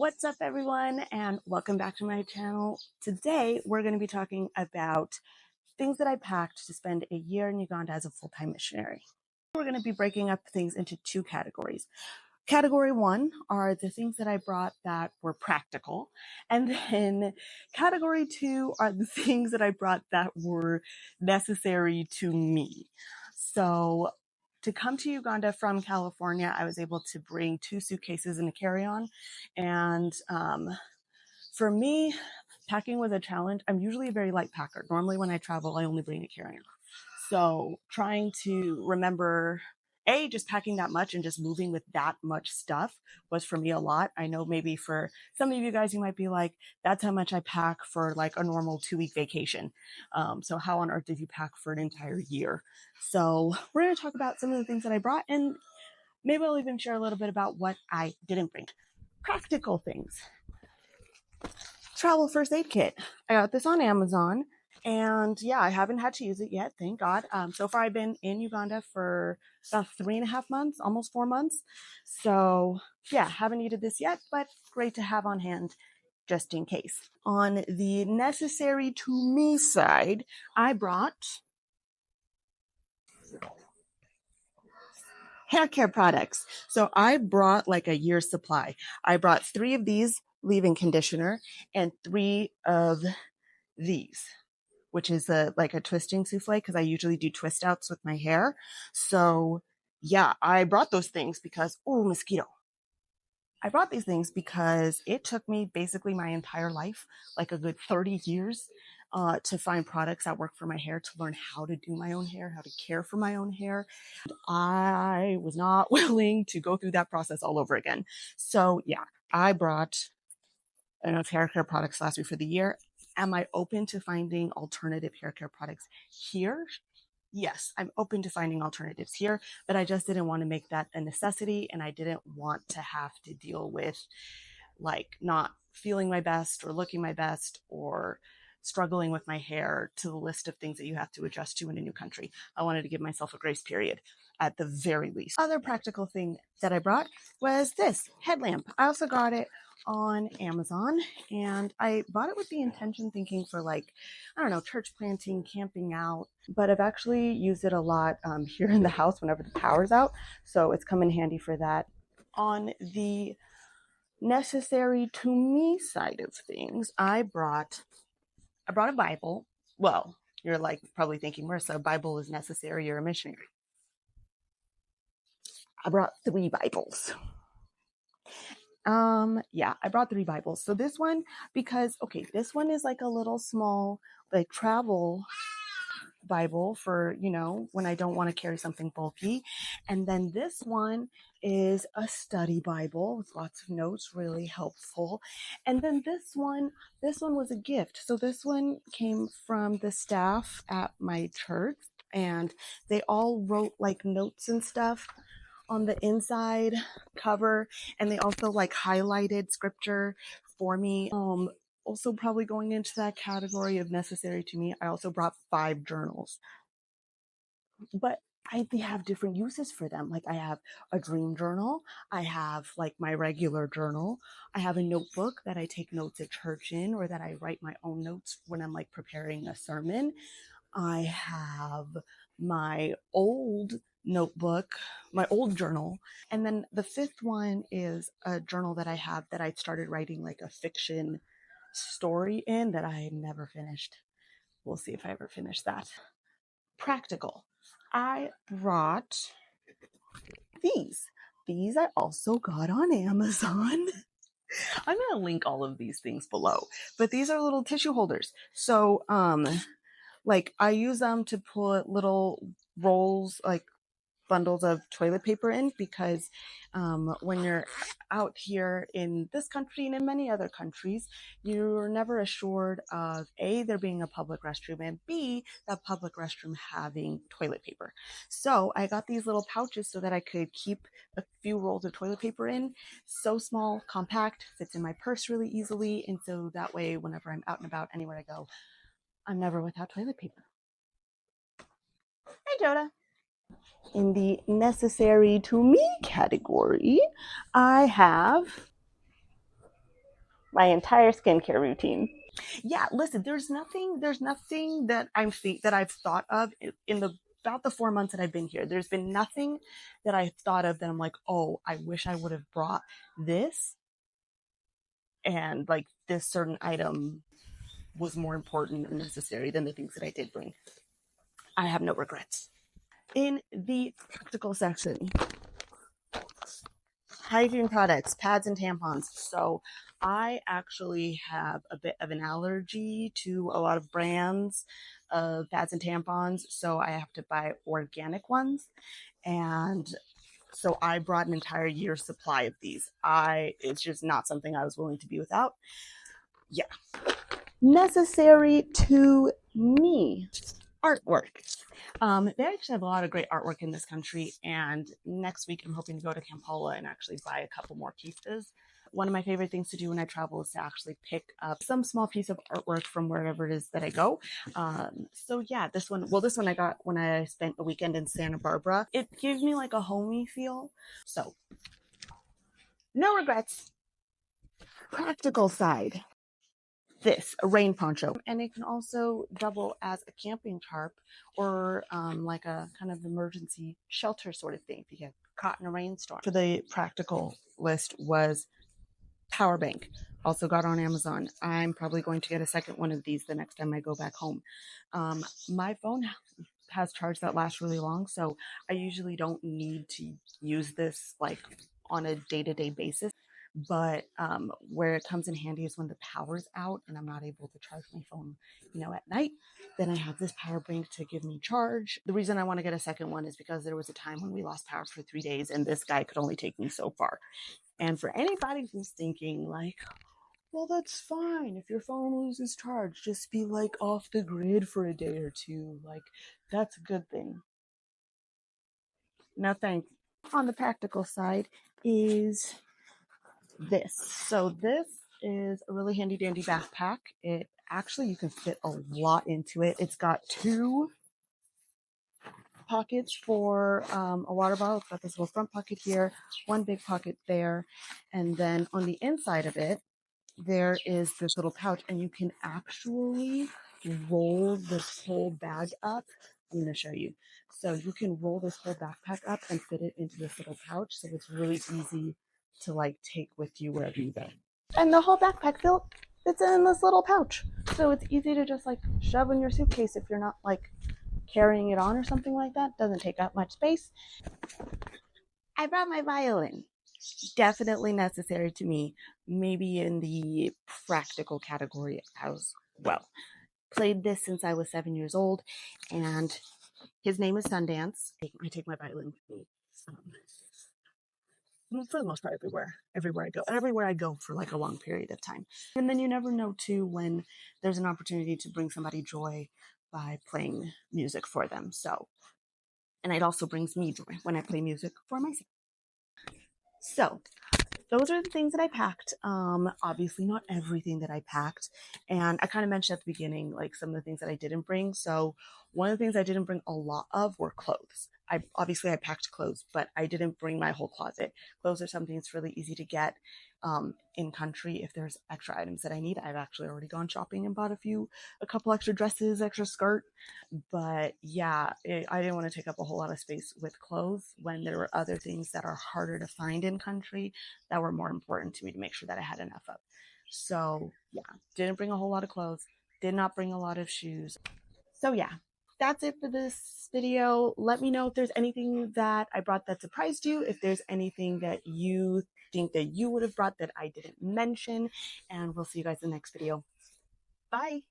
What's up, everyone, and welcome back to my channel. Today, we're going to be talking about things that I packed to spend a year in Uganda as a full-time missionary. We're going to be breaking up things into two categories. Category one are the things that I brought that were practical, and then category two are the things that I brought that were necessary to me. So to come to Uganda from California, I was able to bring 2 suitcases and a carry-on. And for me, packing was a challenge. I'm usually a very light packer. Normally when I travel, I only bring a carry-on. So trying to remember, just packing that much and just moving with that much stuff was for me a lot. I know maybe for some of you guys, you might be like, that's how much I pack for like a normal 2-week vacation. So how on earth did you pack for an entire year? So we're going to talk about some of the things that I brought, and maybe I'll even share a little bit about what I didn't bring. Practical things. Travel first aid kit. I got this on Amazon, and yeah, I haven't had to use it yet, thank God. So far I've been in Uganda for about 3.5 months, almost 4 months. So yeah, haven't needed this yet, but great to have on hand just in case. On the necessary to me side, I brought hair care products. So I brought like a year's supply. I brought 3 of these leave-in conditioner and 3 of these, which is like a twisting souffle, because I usually do twist outs with my hair. So yeah, I brought those things because, oh, mosquito. I brought these things because it took me basically my entire life, like a good 30 years, to find products that work for my hair, to learn how to do my own hair, how to care for my own hair. I was not willing to go through that process all over again. So yeah, I brought enough hair care products last week for the year. Am I open to finding alternative hair care products here? Yes, I'm open to finding alternatives here, but I just didn't want to make that a necessity, and I didn't want to have to deal with like not feeling my best or looking my best or struggling with my hair to the list of things that you have to adjust to in a new country. I wanted to give myself a grace period at the very least. Other practical thing that I brought was this headlamp. I also got it on Amazon, and I bought it with the intention thinking for like, I don't know, church planting, camping out, but I've actually used it a lot here in the house whenever the power's out. So it's come in handy for that. On the necessary to me side of things, I brought a Bible. Well, you're like probably thinking, Marissa, a Bible is necessary, you're a missionary. I brought 3 Bibles. Yeah, I brought 3 Bibles. So this one, because okay, this one is like a little small like travel Bible for, when I don't want to carry something bulky. And then this one is a study Bible with lots of notes, really helpful. And then this one was a gift. So this one came from the staff at my church, and they all wrote like notes and stuff on the inside cover, and they also like highlighted scripture for me. Also probably going into that category of necessary to me, I also brought 5 journals, but they have different uses for them. Like I have a dream journal, I have like my regular journal, I have a notebook that I take notes at church in, or that I write my own notes when I'm like preparing a sermon. I have my old notebook, my old journal. And then the 5th one is a journal that I have that I started writing like a fiction story in that I never finished. We'll see if I ever finish that. Practical. I brought these. These I also got on Amazon. I'm going to link all of these things below, but these are little tissue holders. So, like I use them to put little rolls, like bundles of toilet paper in, because when you're out here in this country and in many other countries, you're never assured of A, there being a public restroom, and B, that public restroom having toilet paper. So I got these little pouches so that I could keep a few rolls of toilet paper in. So small, compact, fits in my purse really easily, and so that way whenever I'm out and about, anywhere I go, I'm never without toilet paper. Hey, Joda. In the necessary to me category, I have my entire skincare routine. Yeah, listen, there's nothing that I've thought of in the about the 4 months that I've been here. There's been nothing that I've thought of that I'm like, oh, I wish I would have brought this, and like this certain item was more important and necessary than the things that I did bring. I have no regrets. In the practical section, hygiene products, pads and tampons. So I actually have a bit of an allergy to a lot of brands of pads and tampons. So I have to buy organic ones. And so I brought an entire year's supply of these. It's just not something I was willing to be without. Yeah. Necessary to me. Artwork. They actually have a lot of great artwork in this country, and next week I'm hoping to go to Kampala and actually buy a couple more pieces. One of my favorite things to do when I travel is to actually pick up some small piece of artwork from wherever it is that I go. So yeah, this one I got when I spent a weekend in Santa Barbara. It gives me like a homey feel. So no regrets. Practical side. This, a rain poncho, and it can also double as a camping tarp or like a kind of emergency shelter sort of thing if you get caught in a rainstorm. For the practical list was power bank, also got on Amazon. I'm probably going to get a second one of these the next time I go back home. My phone has charge that lasts really long, so I usually don't need to use this like on a day-to-day basis. But where it comes in handy is when the power's out and I'm not able to charge my phone, at night. Then I have this power bank to give me charge. The reason I want to get a second one is because there was a time when we lost power for 3 days and this guy could only take me so far. And for anybody who's thinking like, well, that's fine. If your phone loses charge, just be like off the grid for a day or two. Like, that's a good thing. No thanks. On the practical side is this. So this is a really handy dandy backpack. It actually, you can fit a lot into it. It's got two pockets for a water bottle. It's got this little front pocket here, one big pocket there, and then on the inside of it, there is this little pouch, and you can actually roll this whole bag up. I'm going to show you. So you can roll this whole backpack up and fit it into this little pouch. So it's really easy to like take with you wherever you go. And the whole backpack fits in this little pouch. So it's easy to just like shove in your suitcase if you're not like carrying it on or something like that. Doesn't take up much space. I brought my violin. Definitely necessary to me, maybe in the practical category as well. Played this since I was 7 years old, and his name is Sundance. I take my violin with me for the most part everywhere I go, and everywhere I go for like a long period of time. And then you never know too when there's an opportunity to bring somebody joy by playing music for them. So, and it also brings me joy when I play music for myself. So those are the things that I packed. Obviously not everything that I packed. And I kind of mentioned at the beginning, like some of the things that I didn't bring. So one of the things I didn't bring a lot of were clothes. I packed clothes, but I didn't bring my whole closet. Clothes are something that's really easy to get in country if there's extra items that I need. I've actually already gone shopping and bought a couple extra dresses, extra skirt. But yeah, I didn't want to take up a whole lot of space with clothes when there were other things that are harder to find in country that were more important to me to make sure that I had enough of. So yeah, didn't bring a whole lot of clothes, did not bring a lot of shoes. So yeah, that's it for this video. Let me know if there's anything that I brought that surprised you, if there's anything that you think that you would have brought that I didn't mention, and we'll see you guys in the next video. Bye.